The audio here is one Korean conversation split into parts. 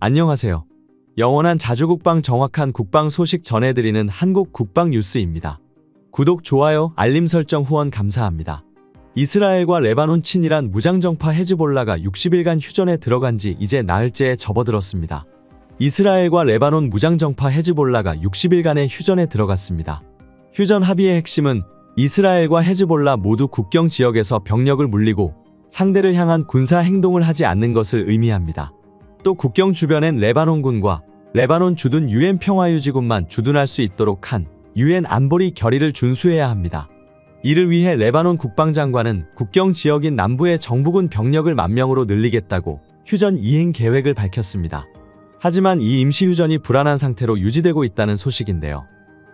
안녕하세요. 영원한 자주국방 정확한 국방 소식 전해드리는 한국 국방 뉴스입니다. 구독, 좋아요, 알림 설정 후원 감사합니다. 이스라엘과 레바논 친이란 무장정파 헤즈볼라가 60일간 휴전에 들어간 지 이제 나흘째에 접어들었습니다. 이스라엘과 레바논 무장정파 헤즈볼라가 60일간의 휴전에 들어갔습니다. 휴전 합의의 핵심은 이스라엘과 헤즈볼라 모두 국경 지역에서 병력을 물리고 상대를 향한 군사 행동을 하지 않는 것을 의미합니다. 또 국경 주변엔 레바논군과 레바논 주둔 UN 평화유지군만 주둔할 수 있도록 한 UN 안보리 결의를 준수해야 합니다. 이를 위해 레바논 국방장관은 국경 지역인 남부의 정부군 병력을 10,000명으로 늘리겠다고 휴전 이행 계획을 밝혔습니다. 하지만 이 임시휴전이 불안한 상태로 유지되고 있다는 소식인데요.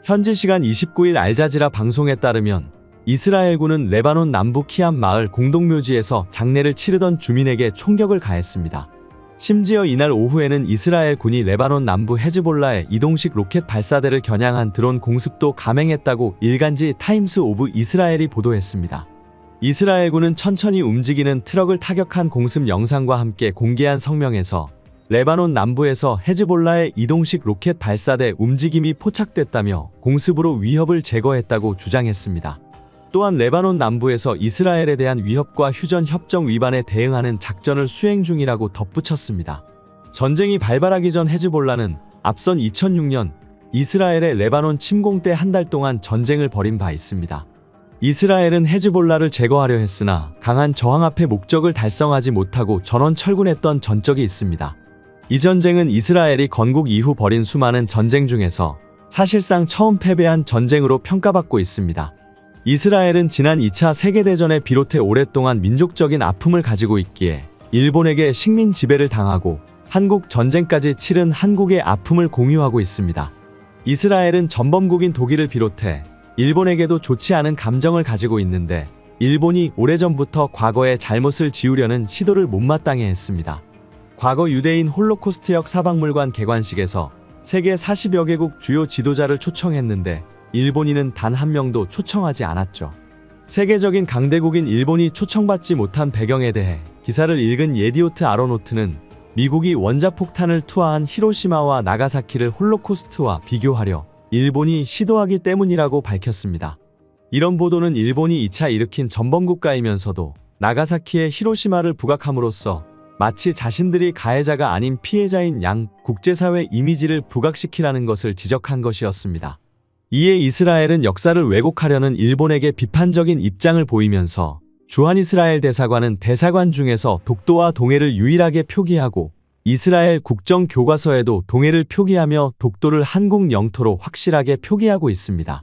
현지 시간 29일 알자지라 방송에 따르면 이스라엘군은 레바논 남부 키암 마을 공동묘지에서 장례를 치르던 주민에게 총격을 가했습니다. 심지어 이날 오후에는 이스라엘 군이 레바논 남부 헤즈볼라의 이동식 로켓 발사대를 겨냥한 드론 공습도 감행했다고 일간지 타임스 오브 이스라엘이 보도했습니다. 이스라엘군은 천천히 움직이는 트럭을 타격한 공습 영상과 함께 공개한 성명에서 레바논 남부에서 헤즈볼라의 이동식 로켓 발사대 움직임이 포착됐다며 공습으로 위협을 제거했다고 주장했습니다. 또한 레바논 남부에서 이스라엘에 대한 위협과 휴전 협정 위반에 대응하는 작전을 수행 중이라고 덧붙였습니다. 전쟁이 발발하기 전 헤즈볼라는 앞선 2006년 이스라엘의 레바논 침공 때 한 달 동안 전쟁을 벌인 바 있습니다. 이스라엘은 헤즈볼라를 제거하려 했으나 강한 저항 앞에 목적을 달성하지 못하고 전원 철군했던 전적이 있습니다. 이 전쟁은 이스라엘이 건국 이후 벌인 수많은 전쟁 중에서 사실상 처음 패배한 전쟁으로 평가받고 있습니다. 이스라엘은 지난 2차 세계대전에 비롯해 오랫동안 민족적인 아픔을 가지고 있기에 일본에게 식민 지배를 당하고 한국 전쟁까지 치른 한국의 아픔을 공유하고 있습니다. 이스라엘은 전범국인 독일을 비롯해 일본에게도 좋지 않은 감정을 가지고 있는데 일본이 오래전부터 과거의 잘못을 지우려는 시도를 못마땅해 했습니다. 과거 유대인 홀로코스트역 사박물관 개관식에서 세계 40여 개국 주요 지도자를 초청했는데 일본인은 단 한 명도 초청하지 않았죠. 세계적인 강대국인 일본이 초청받지 못한 배경에 대해 기사를 읽은 예디오트 아로노트는 미국이 원자폭탄을 투하한 히로시마와 나가사키를 홀로코스트와 비교하려 일본이 시도하기 때문이라고 밝혔습니다. 이런 보도는 일본이 2차 일으킨 전범국가이면서도 나가사키의 히로시마를 부각함으로써 마치 자신들이 가해자가 아닌 피해자인 양 국제사회 이미지를 부각시키라는 것을 지적한 것이었습니다. 이에 이스라엘은 역사를 왜곡하려는 일본에게 비판적인 입장을 보이면서 주한 이스라엘 대사관은 대사관 중에서 독도와 동해를 유일하게 표기하고 이스라엘 국정교과서에도 동해를 표기하며 독도를 한국 영토로 확실하게 표기하고 있습니다.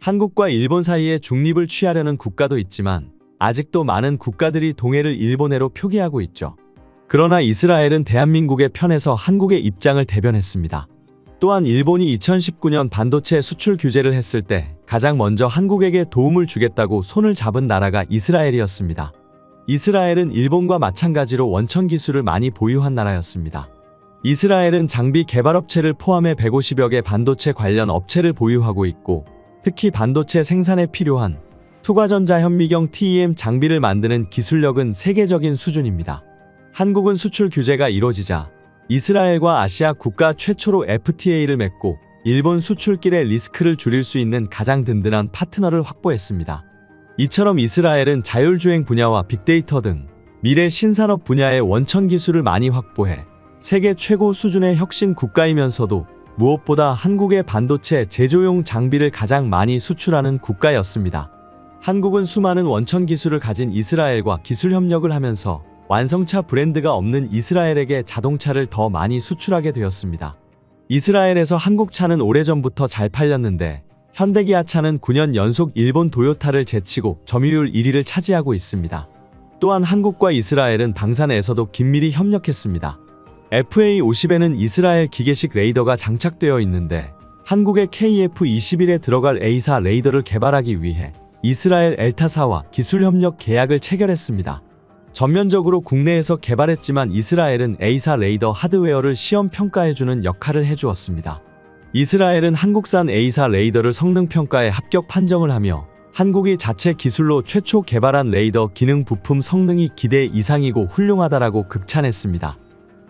한국과 일본 사이에 중립을 취하려는 국가도 있지만 아직도 많은 국가들이 동해를 일본해로 표기하고 있죠. 그러나 이스라엘은 대한민국의 편에서 한국의 입장을 대변했습니다. 또한 일본이 2019년 반도체 수출 규제를 했을 때 가장 먼저 한국에게 도움을 주겠다고 손을 잡은 나라가 이스라엘이었습니다. 이스라엘은 일본과 마찬가지로 원천 기술을 많이 보유한 나라였습니다. 이스라엘은 장비 개발업체를 포함해 150여 개 반도체 관련 업체를 보유하고 있고 특히 반도체 생산에 필요한 투과전자 현미경 TEM 장비를 만드는 기술력은 세계적인 수준입니다. 한국은 수출 규제가 이뤄지자 이스라엘과 아시아 국가 최초로 FTA를 맺고 일본 수출길의 리스크를 줄일 수 있는 가장 든든한 파트너를 확보했습니다. 이처럼 이스라엘은 자율주행 분야와 빅데이터 등 미래 신산업 분야의 원천 기술을 많이 확보해 세계 최고 수준의 혁신 국가이면서도 무엇보다 한국의 반도체 제조용 장비를 가장 많이 수출하는 국가였습니다. 한국은 수많은 원천 기술을 가진 이스라엘과 기술 협력을 하면서 완성차 브랜드가 없는 이스라엘에게 자동차를 더 많이 수출하게 되었습니다. 이스라엘에서 한국 차는 오래전부터 잘 팔렸는데 현대기아차는 9년 연속 일본 도요타를 제치고 점유율 1위를 차지하고 있습니다. 또한 한국과 이스라엘은 방산에서도 긴밀히 협력했습니다. FA-50에는 이스라엘 기계식 레이더가 장착되어 있는데 한국의 KF-21에 들어갈 A사 레이더를 개발하기 위해 이스라엘 엘타사와 기술 협력 계약을 체결했습니다. 전면적으로 국내에서 개발했지만 이스라엘은 A사 레이더 하드웨어를 시험 평가해주는 역할을 해주었습니다. 이스라엘은 한국산 A사 레이더를 성능 평가에 합격 판정을 하며 한국이 자체 기술로 최초 개발한 레이더 기능 부품 성능이 기대 이상이고 훌륭하다라고 극찬했습니다.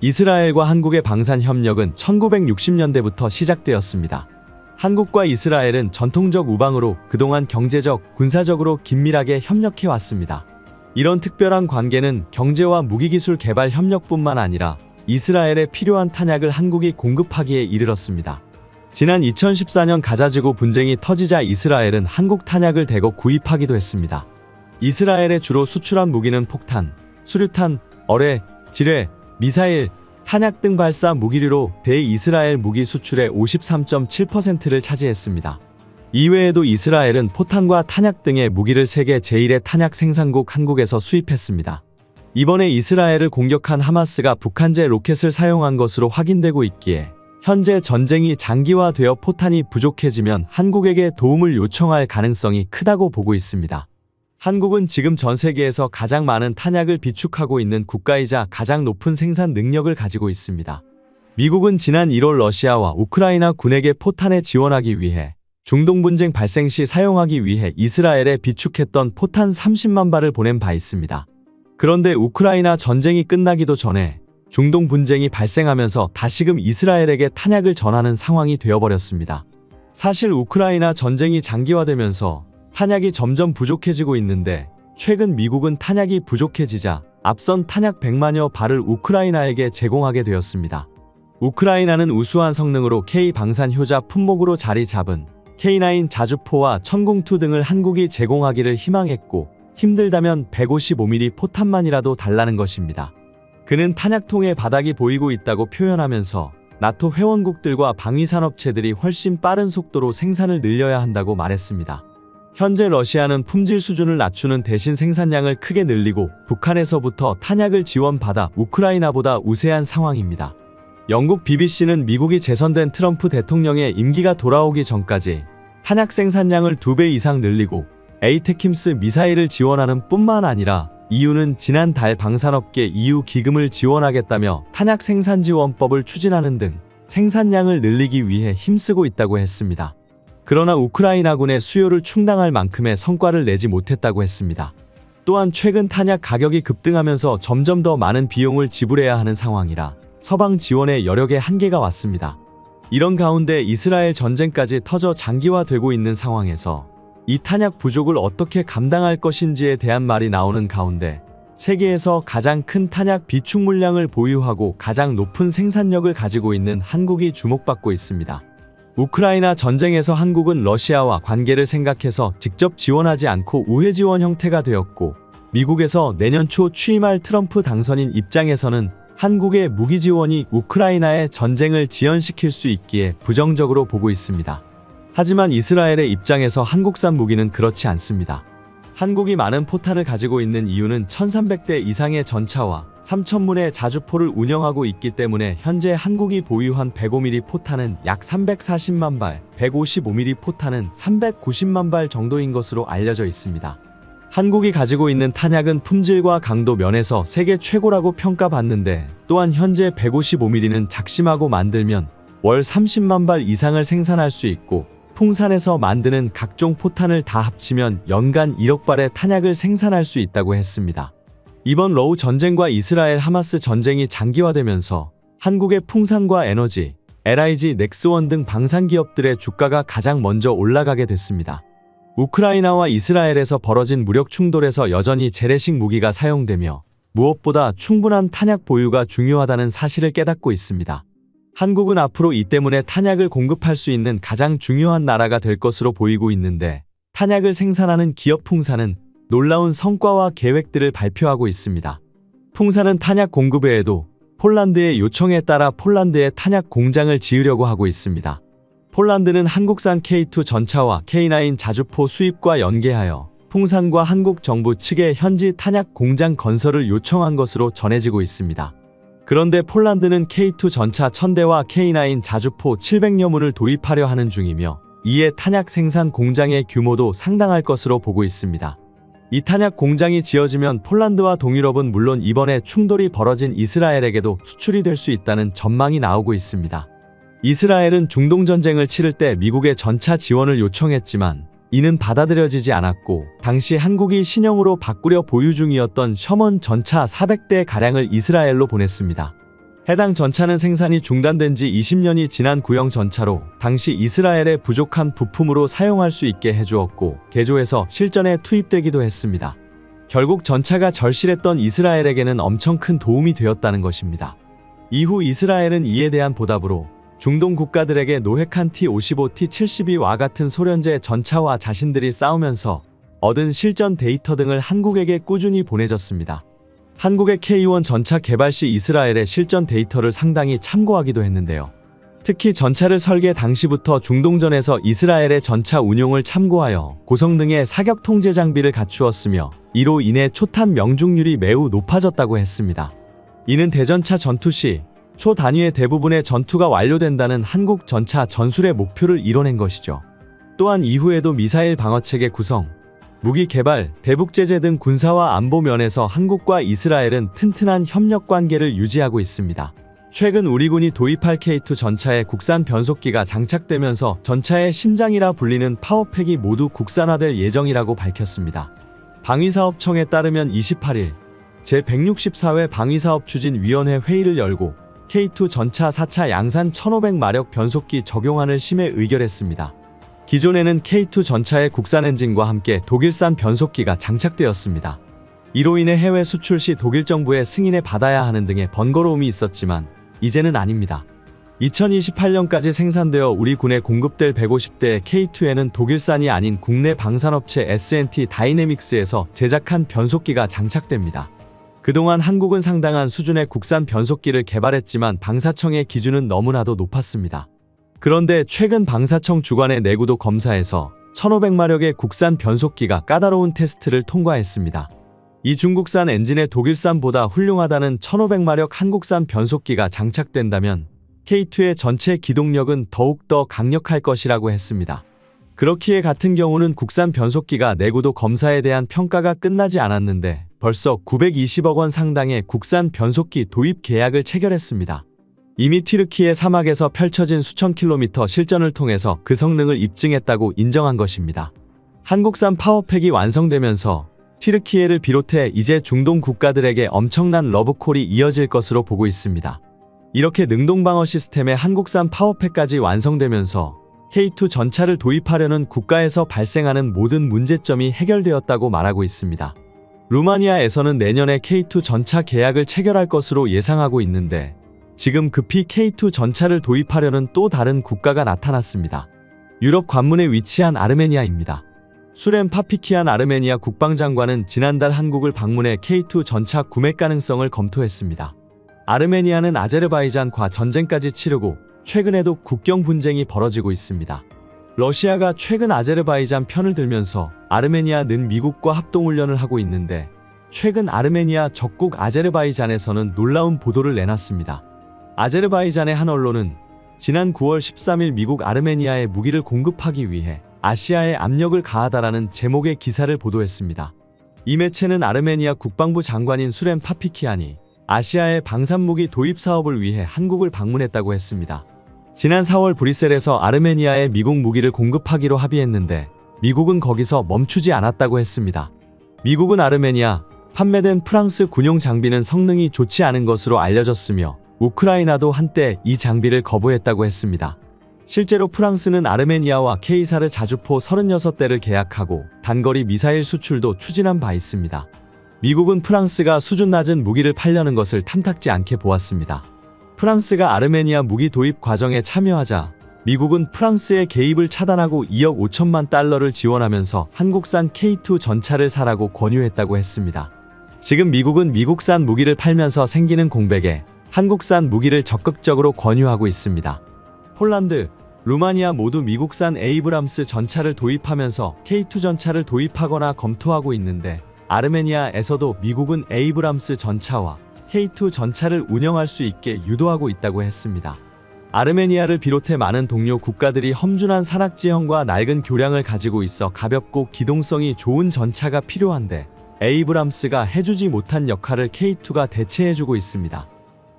이스라엘과 한국의 방산 협력은 1960년대부터 시작되었습니다. 한국과 이스라엘은 전통적 우방으로 그동안 경제적, 군사적으로 긴밀하게 협력해 왔습니다. 이런 특별한 관계는 경제와 무기기술 개발 협력뿐만 아니라 이스라엘에 필요한 탄약을 한국이 공급하기에 이르렀습니다. 지난 2014년 가자지구 분쟁이 터지자 이스라엘은 한국 탄약을 대거 구입하기도 했습니다. 이스라엘에 주로 수출한 무기는 폭탄, 수류탄, 어뢰, 지뢰, 미사일, 탄약 등 발사 무기류로 대이스라엘 무기 수출의 53.7%를 차지했습니다. 이외에도 이스라엘은 포탄과 탄약 등의 무기를 세계 제1의 탄약 생산국 한국에서 수입했습니다. 이번에 이스라엘을 공격한 하마스가 북한제 로켓을 사용한 것으로 확인되고 있기에 현재 전쟁이 장기화되어 포탄이 부족해지면 한국에게 도움을 요청할 가능성이 크다고 보고 있습니다. 한국은 지금 전 세계에서 가장 많은 탄약을 비축하고 있는 국가이자 가장 높은 생산 능력을 가지고 있습니다. 미국은 지난 1월 러시아와 우크라이나 군에게 포탄을 지원하기 위해 중동 분쟁 발생 시 사용하기 위해 이스라엘에 비축했던 포탄 30만 발을 보낸 바 있습니다. 그런데 우크라이나 전쟁이 끝나기도 전에 중동 분쟁이 발생하면서 다시금 이스라엘에게 탄약을 전하는 상황이 되어버렸습니다. 사실 우크라이나 전쟁이 장기화되면서 탄약이 점점 부족해지고 있는데 최근 미국은 탄약이 부족해지자 앞선 탄약 100만여 발을 우크라이나에게 제공하게 되었습니다. 우크라이나는 우수한 성능으로 K-방산 효자 품목으로 자리 잡은 K9 자주포와 천공투 등을 한국이 제공하기를 희망했고 힘들다면 155mm 포탄만이라도 달라는 것입니다. 그는 탄약통의 바닥이 보이고 있다고 표현하면서 나토 회원국들과 방위산업체들이 훨씬 빠른 속도로 생산을 늘려야 한다고 말했습니다. 현재 러시아는 품질 수준을 낮추는 대신 생산량을 크게 늘리고 북한에서부터 탄약을 지원받아 우크라이나보다 우세한 상황입니다. 영국 BBC는 미국이 재선된 트럼프 대통령의 임기가 돌아오기 전까지 탄약 생산량을 2배 이상 늘리고 에이테킴스 미사일을 지원하는 뿐만 아니라 EU는 지난달 방산업계 EU 기금을 지원하겠다며 탄약 생산지원법을 추진하는 등 생산량을 늘리기 위해 힘쓰고 있다고 했습니다. 그러나 우크라이나군의 수요를 충당할 만큼의 성과를 내지 못했다고 했습니다. 또한 최근 탄약 가격이 급등하면서 점점 더 많은 비용을 지불해야 하는 상황이라 서방 지원에 여력의 한계가 왔습니다. 이런 가운데 이스라엘 전쟁까지 터져 장기화되고 있는 상황에서 이 탄약 부족을 어떻게 감당할 것인지에 대한 말이 나오는 가운데 세계에서 가장 큰 탄약 비축 물량을 보유하고 가장 높은 생산력을 가지고 있는 한국이 주목받고 있습니다. 우크라이나 전쟁에서 한국은 러시아와 관계를 생각해서 직접 지원하지 않고 우회 지원 형태가 되었고 미국에서 내년 초 취임할 트럼프 당선인 입장에서는 한국의 무기 지원이 우크라이나의 전쟁을 지연시킬 수 있기에 부정적으로 보고 있습니다. 하지만 이스라엘의 입장에서 한국산 무기는 그렇지 않습니다. 한국이 많은 포탄을 가지고 있는 이유는 1300대 이상의 전차와 3000문의 자주포를 운영하고 있기 때문에 현재 한국이 보유한 105mm 포탄은 약 340만 발, 155mm 포탄은 390만 발 정도인 것으로 알려져 있습니다. 한국이 가지고 있는 탄약은 품질과 강도 면에서 세계 최고라고 평가받는데 또한 현재 155mm는 작심하고 만들면 월 30만 발 이상을 생산할 수 있고 풍산에서 만드는 각종 포탄을 다 합치면 연간 1억 발의 탄약을 생산할 수 있다고 했습니다. 이번 러우 전쟁과 이스라엘 하마스 전쟁이 장기화되면서 한국의 풍산과 에너지, LIG, 넥스원 등 방산 기업들의 주가가 가장 먼저 올라가게 됐습니다. 우크라이나와 이스라엘에서 벌어진 무력 충돌에서 여전히 재래식 무기가 사용되며 무엇보다 충분한 탄약 보유가 중요하다는 사실을 깨닫고 있습니다. 한국은 앞으로 이 때문에 탄약을 공급할 수 있는 가장 중요한 나라가 될 것으로 보이고 있는데 탄약을 생산하는 기업 풍산은 놀라운 성과와 계획들을 발표하고 있습니다. 풍산은 탄약 공급 외에도 폴란드의 요청에 따라 폴란드에 탄약 공장을 지으려고 하고 있습니다. 폴란드는 한국산 K2 전차와 K9 자주포 수입과 연계하여 풍산과 한국 정부 측에 현지 탄약 공장 건설을 요청한 것으로 전해지고 있습니다. 그런데 폴란드는 K2 전차 1000대와 K9 자주포 700여 문을 도입하려 하는 중이며 이에 탄약 생산 공장의 규모도 상당할 것으로 보고 있습니다. 이 탄약 공장이 지어지면 폴란드와 동유럽은 물론 이번에 충돌이 벌어진 이스라엘에게도 수출이 될 수 있다는 전망이 나오고 있습니다. 이스라엘은 중동 전쟁을 치를 때 미국의 전차 지원을 요청했지만 이는 받아들여지지 않았고 당시 한국이 신형으로 바꾸려 보유 중이었던 셔먼 전차 400대 가량을 이스라엘로 보냈습니다. 해당 전차는 생산이 중단된 지 20년이 지난 구형 전차로 당시 이스라엘의 부족한 부품으로 사용할 수 있게 해주었고 개조해서 실전에 투입되기도 했습니다. 결국 전차가 절실했던 이스라엘에게는 엄청 큰 도움이 되었다는 것입니다. 이후 이스라엘은 이에 대한 보답으로 중동 국가들에게 노획한 T-55, T-72와 같은 소련제 전차와 자신들이 싸우면서 얻은 실전 데이터 등을 한국에게 꾸준히 보내줬습니다. 한국의 K1 전차 개발 시 이스라엘의 실전 데이터를 상당히 참고하기도 했는데요. 특히 전차를 설계 당시부터 중동전에서 이스라엘의 전차 운용을 참고하여 고성능의 사격 통제 장비를 갖추었으며 이로 인해 초탄 명중률이 매우 높아졌다고 했습니다. 이는 대전차 전투 시 초 단위의 대부분의 전투가 완료된다는 한국 전차 전술의 목표를 이뤄낸 것이죠. 또한 이후에도 미사일 방어체계 구성, 무기 개발, 대북 제재 등 군사와 안보 면에서 한국과 이스라엘은 튼튼한 협력 관계를 유지하고 있습니다. 최근 우리 군이 도입할 K2 전차에 국산 변속기가 장착되면서 전차의 심장이라 불리는 파워팩이 모두 국산화될 예정이라고 밝혔습니다. 방위사업청에 따르면 28일 제164회 방위사업추진위원회 회의를 열고 K2 전차 4차 양산 1500마력 변속기 적용안을 심의 의결했습니다. 기존에는 K2 전차의 국산 엔진과 함께 독일산 변속기가 장착되었습니다. 이로 인해 해외 수출 시 독일 정부의 승인을 받아야 하는 등의 번거로움이 있었지만 이제는 아닙니다. 2028년까지 생산되어 우리 군에 공급될 150대의 K2에는 독일산이 아닌 국내 방산업체 S&T 다이내믹스에서 제작한 변속기가 장착됩니다. 그동안 한국은 상당한 수준의 국산 변속기를 개발했지만 방사청의 기준은 너무나도 높았습니다. 그런데 최근 방사청 주관의 내구도 검사에서 1500마력의 국산 변속기가 까다로운 테스트를 통과했습니다. 이 중국산 엔진에 독일산보다 훌륭하다는 1500마력 한국산 변속기가 장착된다면 K2의 전체 기동력은 더욱더 강력할 것이라고 했습니다. 그렇기에 같은 경우는 국산 변속기가 내구도 검사에 대한 평가가 끝나지 않았는데 벌써 920억 원 상당의 국산 변속기 도입 계약을 체결했습니다. 이미 튀르키예 사막에서 펼쳐진 수천 킬로미터 실전을 통해서 그 성능을 입증했다고 인정한 것입니다. 한국산 파워팩이 완성되면서 튀르키예를 비롯해 이제 중동 국가들에게 엄청난 러브콜이 이어질 것으로 보고 있습니다. 이렇게 능동방어 시스템의 한국산 파워팩까지 완성되면서 K2 전차를 도입하려는 국가에서 발생하는 모든 문제점이 해결되었다고 말하고 있습니다. 루마니아에서는 내년에 K2 전차 계약을 체결할 것으로 예상하고 있는데 지금 급히 K2 전차를 도입하려는 또 다른 국가가 나타났습니다. 유럽 관문에 위치한 아르메니아입니다. 수렘 파피키안 아르메니아 국방장관은 지난달 한국을 방문해 K2 전차 구매 가능성을 검토했습니다. 아르메니아는 아제르바이잔과 전쟁까지 치르고 최근에도 국경 분쟁이 벌어지고 있습니다. 러시아가 최근 아제르바이잔 편을 들면서 아르메니아는 미국과 합동훈련을 하고 있는데 최근 아르메니아 적국 아제르바이잔에서는 놀라운 보도를 내놨습니다. 아제르바이잔의 한 언론은 지난 9월 13일 미국 아르메니아에 무기를 공급하기 위해 아시아에 압력을 가하다라는 제목의 기사를 보도했습니다. 이 매체는 아르메니아 국방부 장관인 수렘 파피키안이 아시아의 방산무기 도입 사업을 위해 한국을 방문했다고 했습니다. 지난 4월 브뤼셀에서 아르메니아에 미국 무기를 공급하기로 합의했는데 미국은 거기서 멈추지 않았다고 했습니다. 미국은 아르메니아 판매된 프랑스 군용 장비는 성능이 좋지 않은 것으로 알려졌으며 우크라이나도 한때 이 장비를 거부했다고 했습니다. 실제로 프랑스는 아르메니아와 K사르 자주포 36대를 계약하고 단거리 미사일 수출도 추진한 바 있습니다. 미국은 프랑스가 수준 낮은 무기를 팔려는 것을 탐탁지 않게 보았습니다. 프랑스가 아르메니아 무기 도입 과정에 참여하자 미국은 프랑스의 개입을 차단하고 2억 5천만 달러를 지원하면서 한국산 K2 전차를 사라고 권유했다고 했습니다. 지금 미국은 미국산 무기를 팔면서 생기는 공백에 한국산 무기를 적극적으로 권유하고 있습니다. 폴란드, 루마니아 모두 미국산 에이브람스 전차를 도입하면서 K2 전차를 도입하거나 검토하고 있는데 아르메니아에서도 미국은 에이브람스 전차와 K2 전차를 운영할 수 있게 유도하고 있다고 했습니다. 아르메니아를 비롯해 많은 동료 국가들이 험준한 산악지형과 낡은 교량을 가지고 있어 가볍고 기동성이 좋은 전차가 필요한데 에이브람스가 해주지 못한 역할을 K2가 대체해주고 있습니다.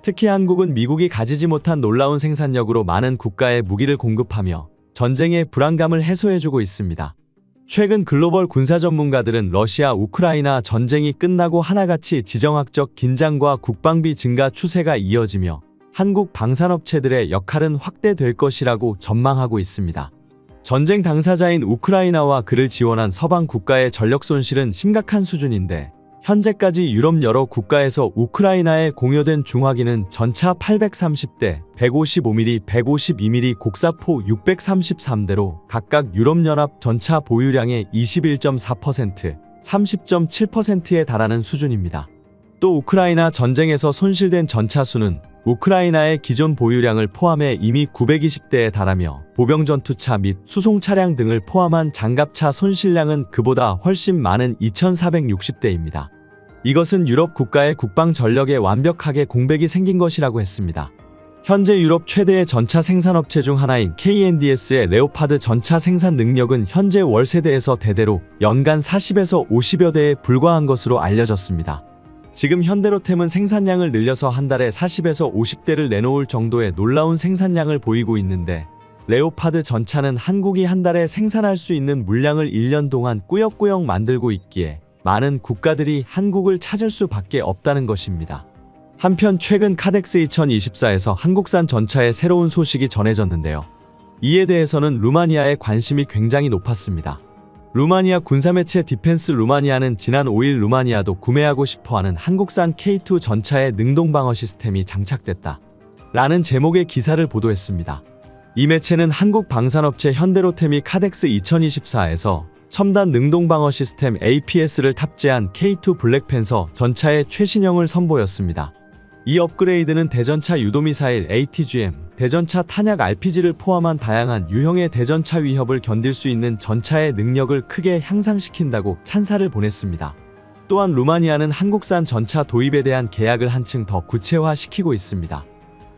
특히 한국은 미국이 가지지 못한 놀라운 생산력으로 많은 국가에 무기를 공급하며 전쟁의 불안감을 해소해주고 있습니다. 최근 글로벌 군사 전문가들은 러시아 우크라이나 전쟁이 끝나고 하나같이 지정학적 긴장과 국방비 증가 추세가 이어지며 한국 방산업체들의 역할은 확대될 것이라고 전망하고 있습니다. 전쟁 당사자인 우크라이나와 그를 지원한 서방 국가의 전력 손실은 심각한 수준인데 현재까지 유럽 여러 국가에서 우크라이나에 공여된 중화기는 전차 830대, 155mm, 152mm 곡사포 633대로 각각 유럽연합 전차 보유량의 21.4%, 30.7%에 달하는 수준입니다. 또 우크라이나 전쟁에서 손실된 전차 수는 우크라이나의 기존 보유량을 포함해 이미 920대에 달하며 보병전투차 및 수송차량 등을 포함한 장갑차 손실량은 그보다 훨씬 많은 2460대입니다. 이것은 유럽 국가의 국방 전력에 완벽하게 공백이 생긴 것이라고 했습니다. 현재 유럽 최대의 전차 생산업체 중 하나인 KNDS의 레오파드 전차 생산 능력은 현재 월세대에서 대대로 연간 40에서 50여 대에 불과한 것으로 알려졌습니다. 지금 현대로템은 생산량을 늘려서 한 달에 40에서 50대를 내놓을 정도의 놀라운 생산량을 보이고 있는데 레오파드 전차는 한국이 한 달에 생산할 수 있는 물량을 1년 동안 꾸역꾸역 만들고 있기에 많은 국가들이 한국을 찾을 수밖에 없다는 것입니다. 한편 최근 카덱스 2024에서 한국산 전차의 새로운 소식이 전해졌는데요. 이에 대해서는 루마니아의 관심이 굉장히 높았습니다. 루마니아 군사매체 디펜스 루마니아는 지난 5일 루마니아도 구매하고 싶어하는 한국산 K2 전차의 능동방어 시스템이 장착됐다 라는 제목의 기사를 보도했습니다. 이 매체는 한국 방산업체 현대로템이 카덱스 2024에서 첨단 능동방어 시스템 APS를 탑재한 K2 블랙팬서 전차의 최신형을 선보였습니다. 이 업그레이드는 대전차 유도미사일 ATGM, 대전차 탄약 RPG를 포함한 다양한 유형의 대전차 위협을 견딜 수 있는 전차의 능력을 크게 향상시킨다고 찬사를 보냈습니다. 또한 루마니아는 한국산 전차 도입에 대한 계약을 한층 더 구체화시키고 있습니다.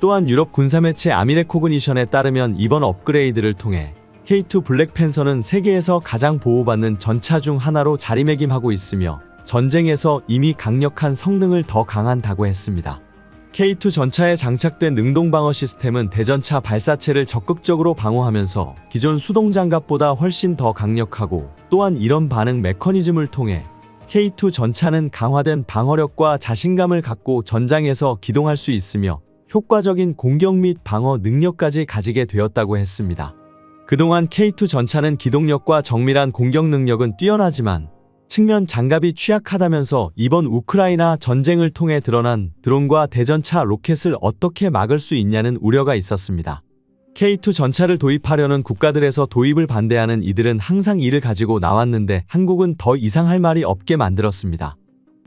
또한 유럽 군사매체 아미레코그니션에 따르면 이번 업그레이드를 통해 K2 블랙팬서는 세계에서 가장 보호받는 전차 중 하나로 자리매김하고 있으며 전쟁에서 이미 강력한 성능을 더 강한다고 했습니다. K2 전차에 장착된 능동방어 시스템은 대전차 발사체를 적극적으로 방어하면서 기존 수동장갑보다 훨씬 더 강력하고 또한 이런 반응 메커니즘을 통해 K2 전차는 강화된 방어력과 자신감을 갖고 전장에서 기동할 수 있으며 효과적인 공격 및 방어 능력까지 가지게 되었다고 했습니다. 그동안 K2 전차는 기동력과 정밀한 공격 능력은 뛰어나지만 측면 장갑이 취약하다면서 이번 우크라이나 전쟁을 통해 드러난 드론과 대전차 로켓을 어떻게 막을 수 있냐는 우려가 있었습니다. K2 전차를 도입하려는 국가들에서 도입을 반대하는 이들은 항상 이를 가지고 나왔는데 한국은 더 이상 할 말이 없게 만들었습니다.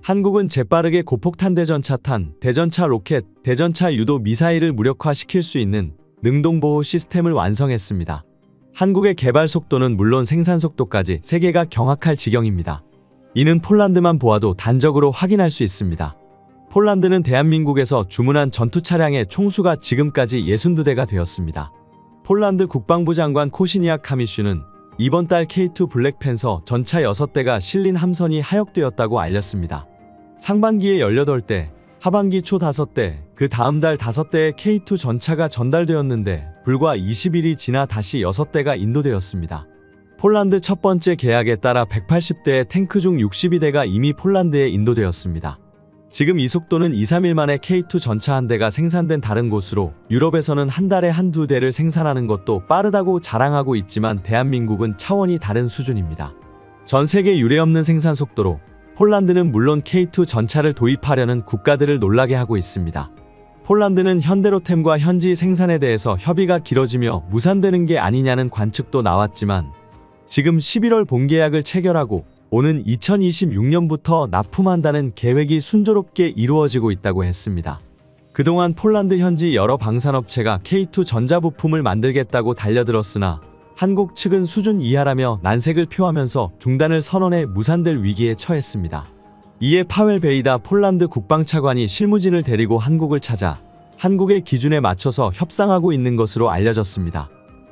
한국은 재빠르게 고폭탄 대전차탄, 대전차 로켓, 대전차 유도 미사일을 무력화시킬 수 있는 능동보호 시스템을 완성했습니다. 한국의 개발 속도는 물론 생산 속도까지 세계가 경악할 지경입니다. 이는 폴란드만 보아도 단적으로 확인할 수 있습니다. 폴란드는 대한민국에서 주문한 전투 차량의 총수가 지금까지 62대가 되었습니다. 폴란드 국방부 장관 코시니악 카미슈는 이번 달 K2 블랙팬서 전차 6대가 실린 함선이 하역되었다고 알렸습니다. 상반기에 18대, 하반기 초 5대, 그 다음 달 5대의 K2 전차가 전달되었는데 불과 20일이 지나 다시 6대가 인도되었습니다. 폴란드 첫 번째 계약에 따라 180대의 탱크 중 62대가 이미 폴란드에 인도되었습니다. 지금 이 속도는 2-3일 만에 K2 전차 한 대가 생산된 다른 곳으로 유럽에서는 한 달에 한두 대를 생산하는 것도 빠르다고 자랑하고 있지만 대한민국은 차원이 다른 수준입니다. 전 세계 유례없는 생산 속도로 폴란드는 물론 K2 전차를 도입하려는 국가들을 놀라게 하고 있습니다. 폴란드는 현대로템과 현지 생산에 대해서 협의가 길어지며 무산되는 게 아니냐는 관측도 나왔지만 지금 11월 본계약을 체결하고 오는 2026년부터 납품한다는 계획이 순조롭게 이루어지고 있다고 했습니다. 그동안 폴란드 현지 여러 방산업체가 K2 전자부품을 만들겠다고 달려들었으나 한국 측은 수준 이하라며 난색을 표하면서 중단을 선언해 무산될 위기에 처했습니다. 이에 파웰 베이다 폴란드 국방차관이 실무진을 데리고 한국을 찾아 한국의 기준에 맞춰서 협상하고 있는 것으로 알려졌습니다.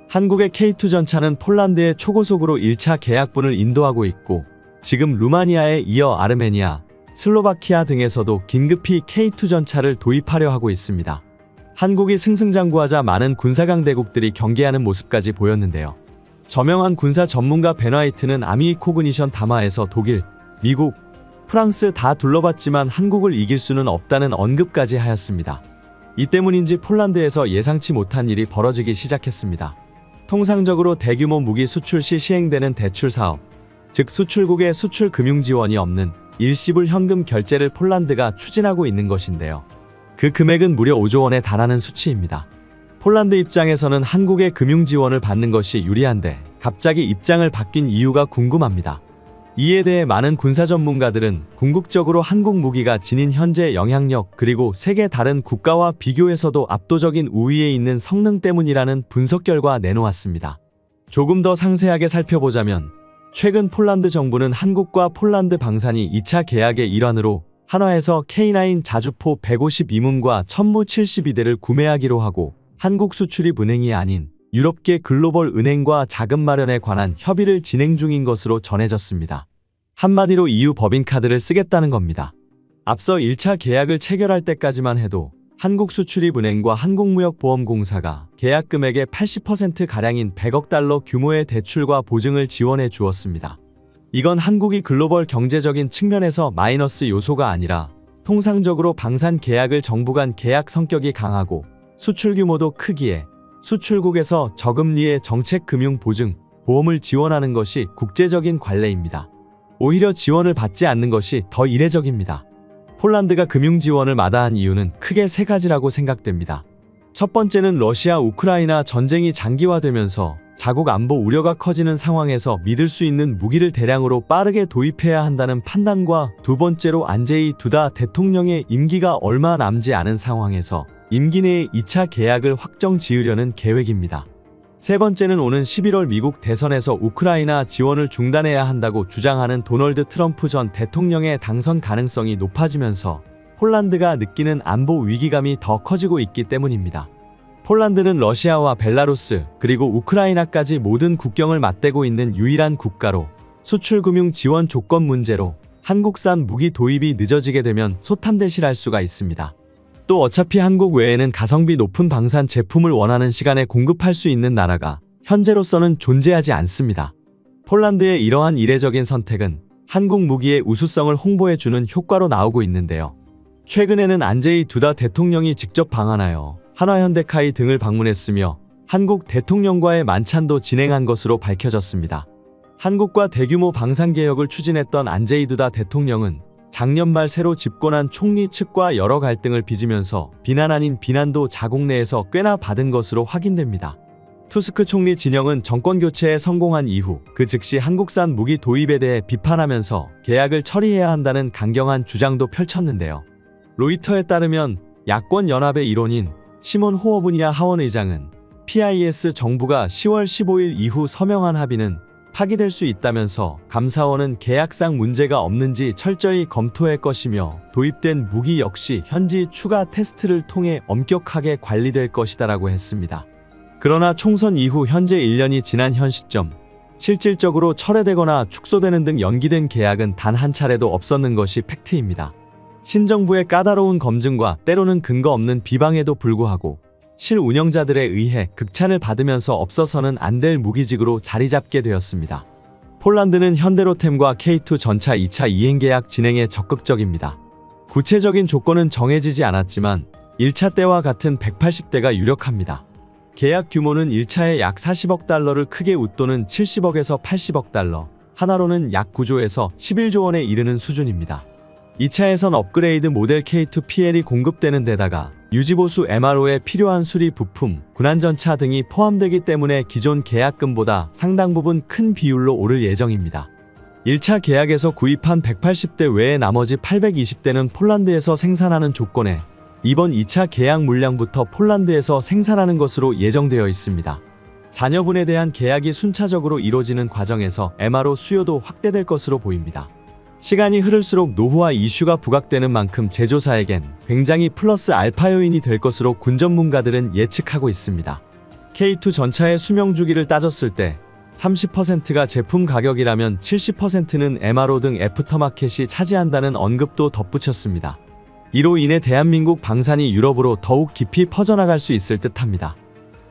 한국의 K2 전차는 폴란드의 초고속으로 1차 계약분을 인도하고 있고 지금 루마니아에 이어 아르메니아, 슬로바키아 등에서도 긴급히 K2 전차를 도입하려 하고 있습니다. 한국이 승승장구하자 많은 군사강대국들이 경계하는 모습까지 보였는데요. 저명한 군사 전문가 벤 화이트는 아미코그니션 담화에서 독일, 미국, 프랑스 다 둘러봤지만 한국을 이길 수는 없다는 언급까지 하였습니다. 이 때문인지 폴란드에서 예상치 못한 일이 벌어지기 시작했습니다. 통상적으로 대규모 무기 수출 시 시행되는 대출 사업, 즉 수출국의 수출 금융 지원이 없는 일시불 현금 결제를 폴란드가 추진하고 있는 것인데요. 그 금액은 무려 5조 원에 달하는 수치입니다. 폴란드 입장에서는 한국의 금융 지원을 받는 것이 유리한데 갑자기 입장을 바뀐 이유가 궁금합니다. 이에 대해 많은 군사 전문가들은 궁극적으로 한국 무기가 지닌 현재 영향력 그리고 세계 다른 국가와 비교해서도 압도적인 우위에 있는 성능 때문이라는 분석 결과 내놓았습니다. 조금 더 상세하게 살펴보자면 최근 폴란드 정부는 한국과 폴란드 방산이 2차 계약의 일환으로 한화에서 K9 자주포 152문과 천무 72대를 구매하기로 하고 한국 수출입 은행이 아닌 유럽계 글로벌 은행과 자금 마련에 관한 협의를 진행 중인 것으로 전해졌습니다. 한마디로 EU 법인카드를 쓰겠다는 겁니다. 앞서 1차 계약을 체결할 때까지만 해도 한국수출입은행과 한국무역보험공사가 계약 금액의 80%가량인 100억 달러 규모의 대출과 보증을 지원해 주었습니다. 이건 한국이 글로벌 경제적인 측면에서 마이너스 요소가 아니라 통상적으로 방산 계약을 정부 간 계약 성격이 강하고 수출 규모도 크기에 수출국에서 저금리의 정책 금융 보증, 보험을 지원하는 것이 국제적인 관례입니다. 오히려 지원을 받지 않는 것이 더 이례적입니다. 폴란드가 금융 지원을 마다한 이유는 크게 세 가지라고 생각됩니다. 첫 번째는 러시아 우크라이나 전쟁이 장기화되면서 자국 안보 우려가 커지는 상황에서 믿을 수 있는 무기를 대량으로 빠르게 도입해야 한다는 판단과 두 번째로 안제이 두다 대통령의 임기가 얼마 남지 않은 상황에서 임기 내에 2차 계약을 확정 지으려는 계획입니다. 세 번째는 오는 11월 미국 대선에서 우크라이나 지원을 중단해야 한다고 주장하는 도널드 트럼프 전 대통령의 당선 가능성이 높아지면서 폴란드가 느끼는 안보 위기감이 더 커지고 있기 때문입니다. 폴란드는 러시아와 벨라루스 그리고 우크라이나까지 모든 국경을 맞대고 있는 유일한 국가로 수출금융 지원 조건 문제로 한국산 무기 도입이 늦어지게 되면 소탐대실할 수가 있습니다. 또 어차피 한국 외에는 가성비 높은 방산 제품을 원하는 시간에 공급할 수 있는 나라가 현재로서는 존재하지 않습니다. 폴란드의 이러한 이례적인 선택은 한국 무기의 우수성을 홍보해주는 효과로 나오고 있는데요. 최근에는 안제이 두다 대통령이 직접 방한하여 한화현대카이 등을 방문했으며 한국 대통령과의 만찬도 진행한 것으로 밝혀졌습니다. 한국과 대규모 방산개혁을 추진했던 안제이 두다 대통령은 작년 말 새로 집권한 총리 측과 여러 갈등을 빚으면서 비난 아닌 비난도 자국 내에서 꽤나 받은 것으로 확인됩니다. 투스크 총리 진영은 정권 교체에 성공한 이후 그 즉시 한국산 무기 도입에 대해 비판하면서 계약을 처리해야 한다는 강경한 주장도 펼쳤는데요. 로이터에 따르면 야권 연합의 일원인 시몬 호어브니아 하원 의장은 PIS 정부가 10월 15일 이후 서명한 합의는 파기될 수 있다면서 감사원은 계약상 문제가 없는지 철저히 검토할 것이며 도입된 무기 역시 현지 추가 테스트를 통해 엄격하게 관리될 것이다라고 했습니다. 그러나 총선 이후 현재 1년이 지난 현 시점 실질적으로 철회되거나 축소되는 등 연기된 계약은 단 한 차례도 없었는 것이 팩트입니다. 신정부의 까다로운 검증과 때로는 근거 없는 비방에도 불구하고 실운영자들에 의해 극찬을 받으면서 없어서는 안 될 무기직으로 자리 잡게 되었습니다. 폴란드는 현대로템과 K2 전차 2차 이행계약 진행에 적극적입니다. 구체적인 조건은 정해지지 않았지만 1차 때와 같은 180대가 유력합니다. 계약 규모는 1차에 약 40억 달러를 크게 웃도는 70억에서 80억 달러, 하나로는 약 9조에서 11조 원에 이르는 수준입니다. 2차에선 업그레이드 모델 K2 PL이 공급되는 데다가 유지보수 MRO에 필요한 수리 부품, 군안전차 등이 포함되기 때문에 기존 계약금보다 상당 부분 큰 비율로 오를 예정입니다. 1차 계약에서 구입한 180대 외에 나머지 820대는 폴란드에서 생산하는 조건에 이번 2차 계약 물량부터 폴란드에서 생산하는 것으로 예정되어 있습니다. 자녀분에 대한 계약이 순차적으로 이뤄지는 과정에서 MRO 수요도 확대될 것으로 보입니다. 시간이 흐를수록 노후화 이슈가 부각되는 만큼 제조사에겐 굉장히 플러스 알파 요인이 될 것으로 군 전문가들은 예측하고 있습니다. K2 전차의 수명 주기를 따졌을 때 30%가 제품 가격이라면 70%는 MRO 등 애프터마켓이 차지한다는 언급도 덧붙였습니다. 이로 인해 대한민국 방산이 유럽으로 더욱 깊이 퍼져나갈 수 있을 듯합니다.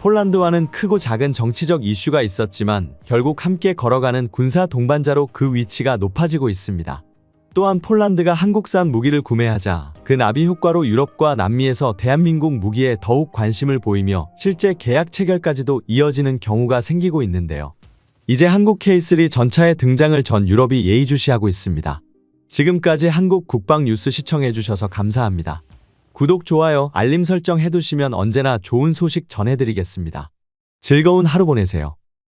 폴란드와는 크고 작은 정치적 이슈가 있었지만 결국 함께 걸어가는 군사 동반자로 그 위치가 높아지고 있습니다. 또한 폴란드가 한국산 무기를 구매하자 그 나비 효과로 유럽과 남미에서 대한민국 무기에 더욱 관심을 보이며 실제 계약 체결까지도 이어지는 경우가 생기고 있는데요. 이제 한국 K3 전차의 등장을 전 유럽이 예의주시하고 있습니다. 지금까지 한국 국방 뉴스 시청해주셔서 감사합니다. 구독, 좋아요, 알림 설정 해두시면 언제나 좋은 소식 전해드리겠습니다. 즐거운 하루 보내세요.